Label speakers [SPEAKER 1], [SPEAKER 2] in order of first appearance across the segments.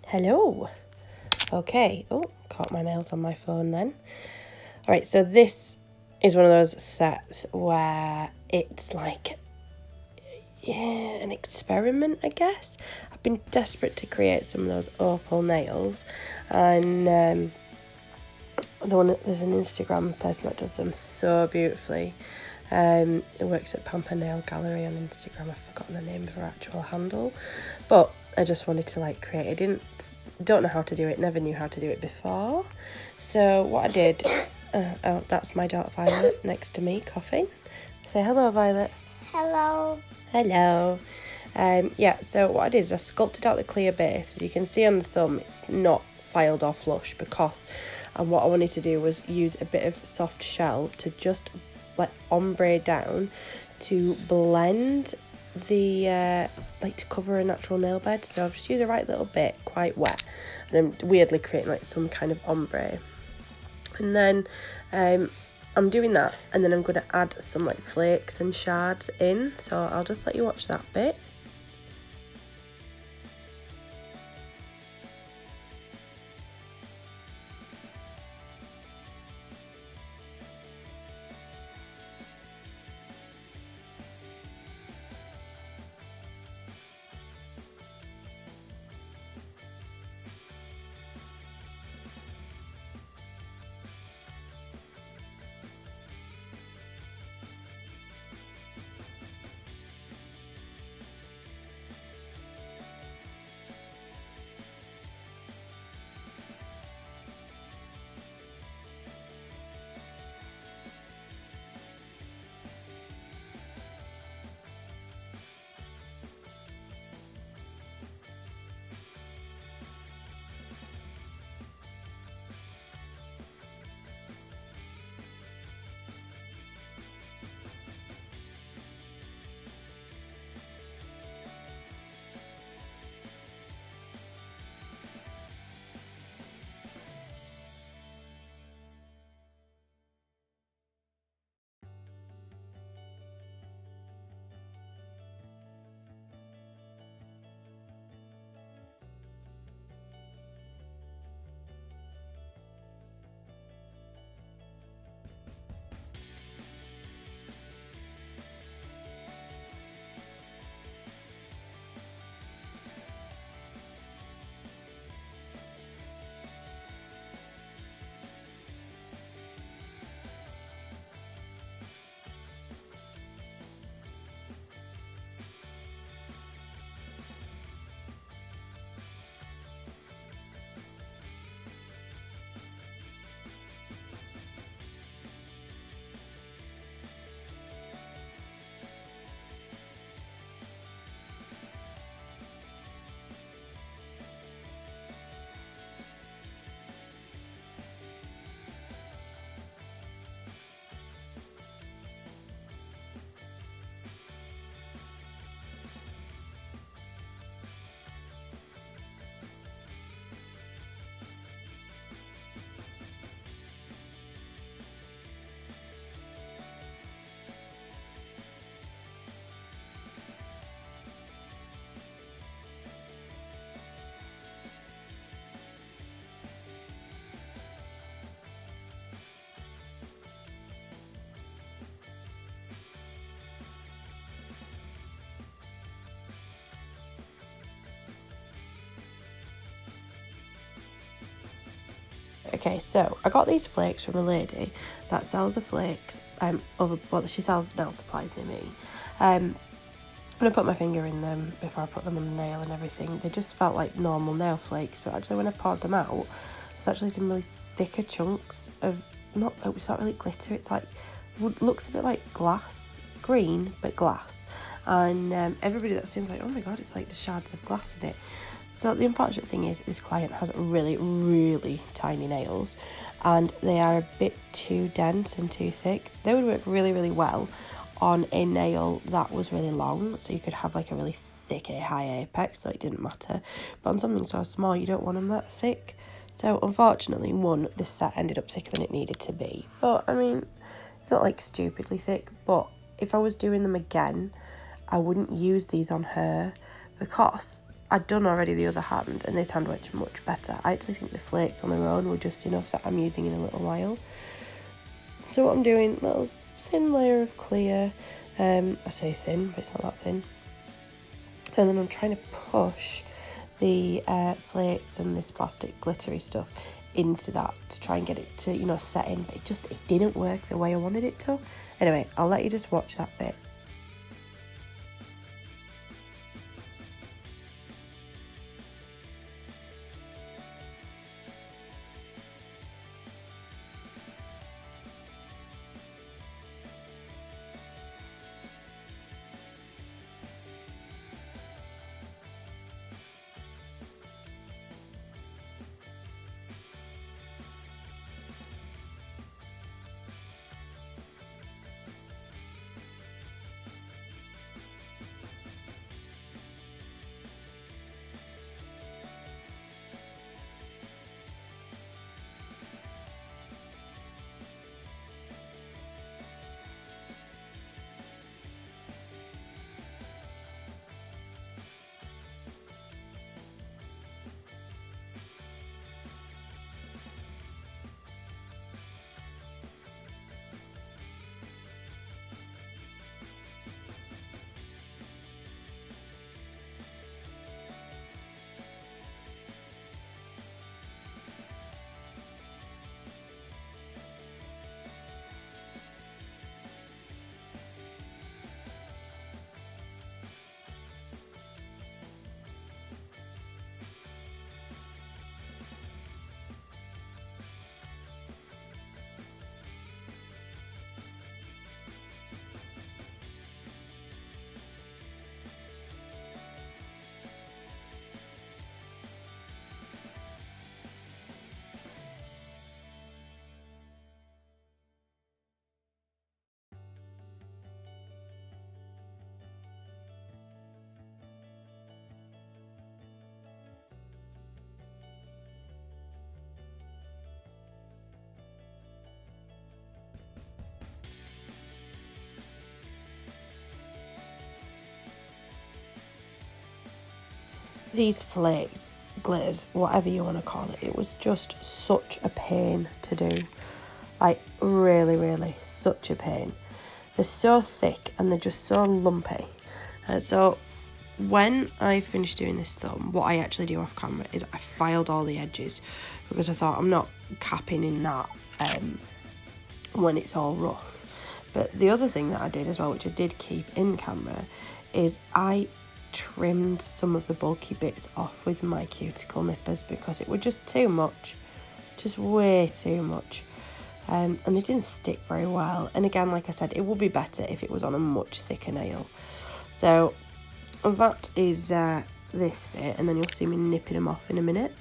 [SPEAKER 1] Hello. Okay. Oh, caught my nails on my phone then. All right, so this is one of those sets where it's like an experiment, I guess. I've been desperate to create some of those opal nails, and there's an Instagram person that does them so beautifully. It works at Pamper Nail Gallery on Instagram. I've forgotten the name of her actual handle, but I just wanted to create. Don't know how to do it. Never knew how to do it before. So what I did. Oh, that's my daughter Violet next to me coughing. Say hello, Violet.
[SPEAKER 2] Hello.
[SPEAKER 1] Hello. So what I did is I sculpted out the clear base. As you can see on the thumb, it's not filed or flush because, and what I wanted to do was use a bit of soft shell to just ombre down to blend the to cover a natural nail bed. So I've just used the right little bit, quite wet, and I'm weirdly creating some kind of ombre. And then I'm doing that, and then I'm going to add some flakes and shards in, so I'll just let you watch that bit. Okay, so I got these flakes from a lady that sells the flakes. She sells nail supplies near me. I'm gonna put my finger in them before I put them on the nail and everything. They just felt like normal nail flakes, but actually when I poured them out, there's actually some really thicker chunks of it's not really glitter. It's looks a bit like glass, green but glass. And everybody that seems like, oh my god, it's like the shards of glass in it. So the unfortunate thing is this client has really, really tiny nails, and they are a bit too dense and too thick. They would work really, really well on a nail that was really long, so you could have a really thick, high apex, so it didn't matter. But on something so small, you don't want them that thick. So unfortunately, this set ended up thicker than it needed to be. But I mean, it's not stupidly thick, but if I was doing them again, I wouldn't use these on her because I'd done already the other hand, and this hand went much better. I actually think the flakes on their own were just enough that I'm using in a little while. So what I'm doing, little thin layer of clear. I say thin, but it's not that thin. And then I'm trying to push the flakes and this plastic glittery stuff into that to try and get it to, you know, set in. But it didn't work the way I wanted it to. Anyway, I'll let you just watch that bit. These flakes, glitters, whatever you want to call it, it was just such a pain to do. Like, really, such a pain. They're so thick and they're just so lumpy. So when I finished doing this thumb, what I actually do off camera is I filed all the edges because I thought I'm not capping in that when it's all rough. But the other thing that I did as well, which I did keep in camera, is I trimmed some of the bulky bits off with my cuticle nippers because it was just too much, just way too much. And they didn't stick very well. And again, like I said, it would be better if it was on a much thicker nail. So that is this bit, and then you'll see me nipping them off in a minute.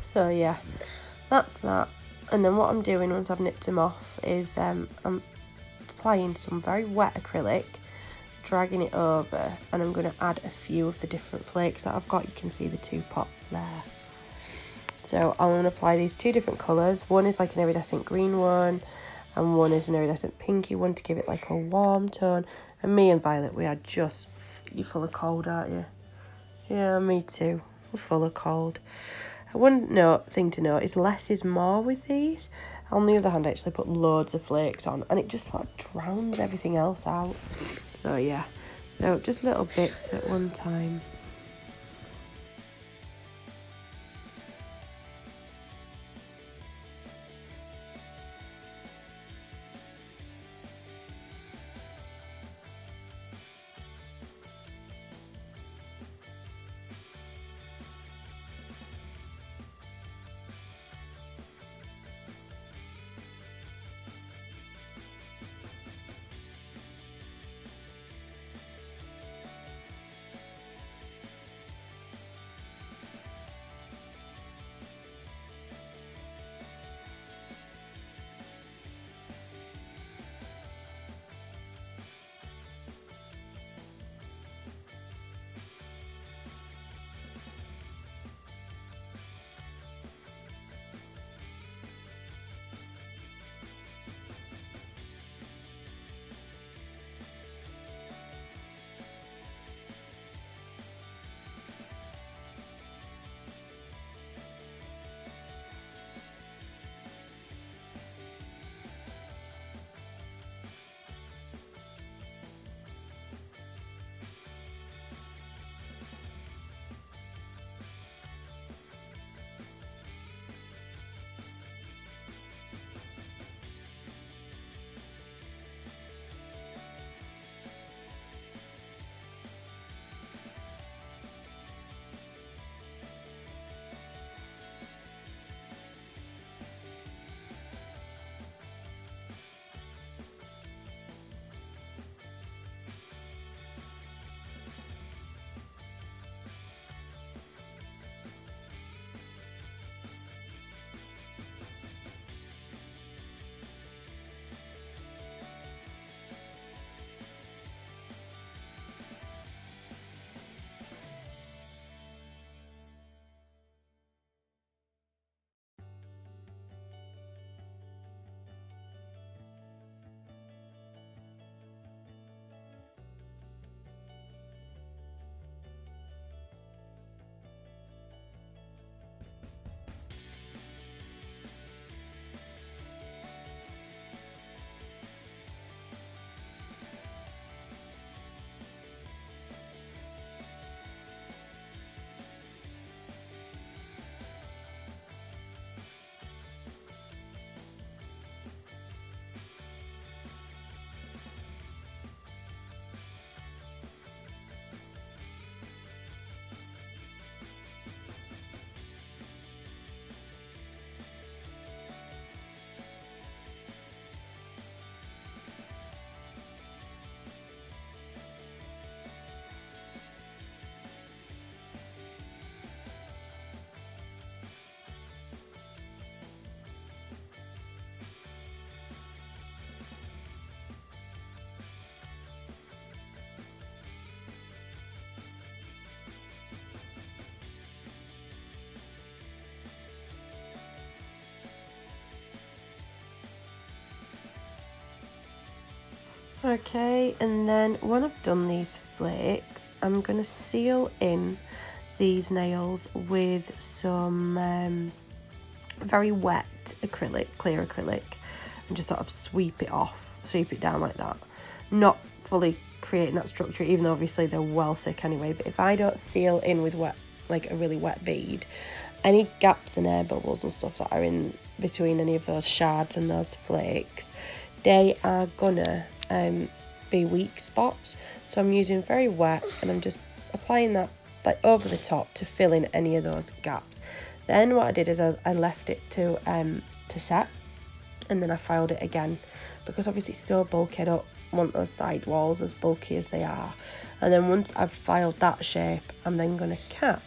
[SPEAKER 1] So yeah, that's that. And then what I'm doing once I've nipped them off is I'm applying some very wet acrylic, dragging it over, and I'm going to add a few of the different flakes that I've got. You can see the two pots there. So I'm going to apply these two different colours. One is like an iridescent green one, and one is an iridescent pinky one to give it like a warm tone. And me and Violet, we are just, you're full of cold, aren't you? Yeah, me too. We're full of cold. One thing to note is less is more with these. On the other hand, I actually put loads of flakes on, and it just sort of drowns everything else out. So yeah, so just little bits at one time. Okay, and then when I've done these flakes, I'm going to seal in these nails with some very wet acrylic, clear acrylic, and just sort of sweep it off, sweep it down like that. Not fully creating that structure, even though obviously they're well thick anyway, but if I don't seal in with wet, like a really wet bead, any gaps and air bubbles and stuff that are in between any of those shards and those flakes, they are gonna be weak spots. So I'm using very wet and I'm just applying that like over the top to fill in any of those gaps. Then what I did is I left it to set, and then I filed it again because obviously it's so bulky. I don't want those side walls as bulky as they are. And then once I've filed that shape, I'm then going to cap.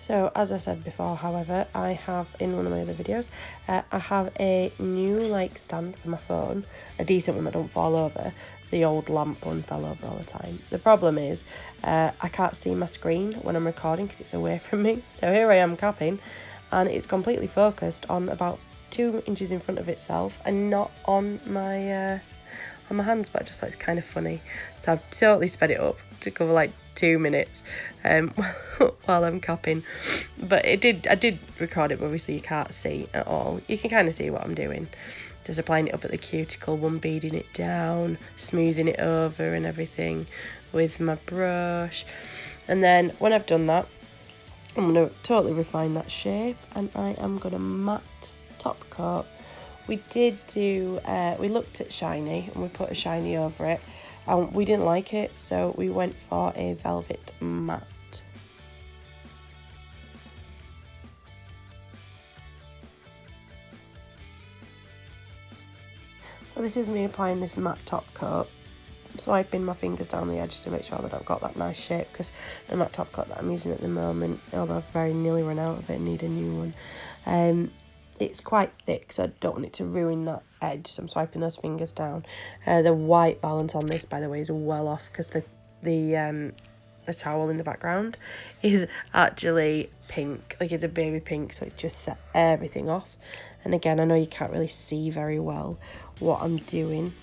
[SPEAKER 1] So as I said before, however, I have in one of my other videos, I have a new like stand for my phone, a decent one that don't fall over. The old lamp one fell over all the time. The problem is I can't see my screen when I'm recording because it's away from me. So here I am capping and it's completely focused on about 2 inches in front of itself and not on my hands, but I just thought it's kind of funny. So I've totally sped it up to cover like 2 minutes while I'm capping. But I did record it, but obviously you can't see at all. You can kind of see what I'm doing. Just applying it up at the cuticle, one beading it down, smoothing it over and everything with my brush. And then when I've done that, I'm going to totally refine that shape and I am going to matte top coat. We did do, we looked at shiny and we put a shiny over it. We didn't like it, so we went for a velvet matte. So this is me applying this matte top coat, swiping my fingers down the edge to make sure that I've got that nice shape, because the matte top coat that I'm using at the moment, although I've very nearly run out of it and need a new one, it's quite thick, so I don't want it to ruin that edge, so I'm swiping those fingers down. The white balance on this, by the way, is well off because the towel in the background is actually pink, like it's a baby pink, so it's just set everything off. And again, I know you can't really see very well what I'm doing.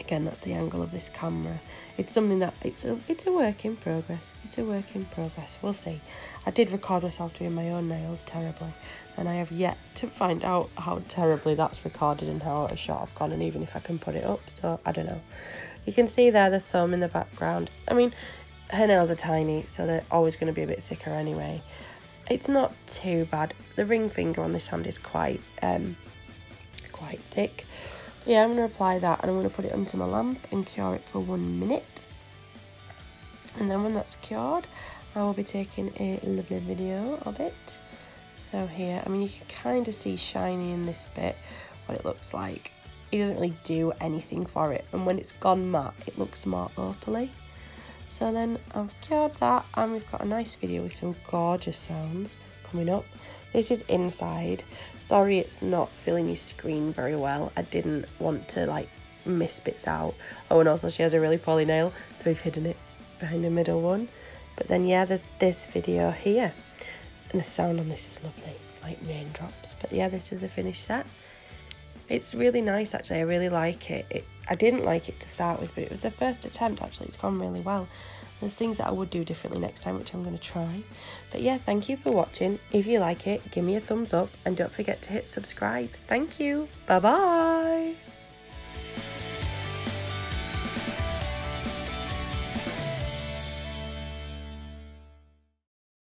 [SPEAKER 1] Again, that's the angle of this camera. It's something that it's a work in progress. It's a work in progress. We'll see. I did record myself doing my own nails terribly, and I have yet to find out how terribly that's recorded and how out of shot I've gone, and even if I can put it up. So I don't know. You can see there the thumb in the background. I mean, her nails are tiny, so they're always going to be a bit thicker anyway. It's not too bad. The ring finger on this hand is quite thick. Yeah, I'm going to apply that and I'm going to put it onto my lamp and cure it for 1 minute. And then when that's cured, I will be taking a lovely video of it. So here, I mean, you can kind of see shiny in this bit, what it looks like. It doesn't really do anything for it. And when it's gone matte, it looks more opal-y. So then I've cured that and we've got a nice video with some gorgeous sounds coming up. This is inside. Sorry it's not filling your screen very well. I didn't want to like miss bits out. Oh, and also she has a really poorly nail, so we've hidden it behind the middle one. But then yeah, there's this video here. And the sound on this is lovely, like raindrops. But yeah, this is the finished set. It's really nice actually, I really like it. I didn't like it to start with, but it was a first attempt actually, it's gone really well. There's things that I would do differently next time, which I'm going to try. But yeah, thank you for watching. If you like it, give me a thumbs up and don't forget to hit subscribe. Thank you. Bye bye.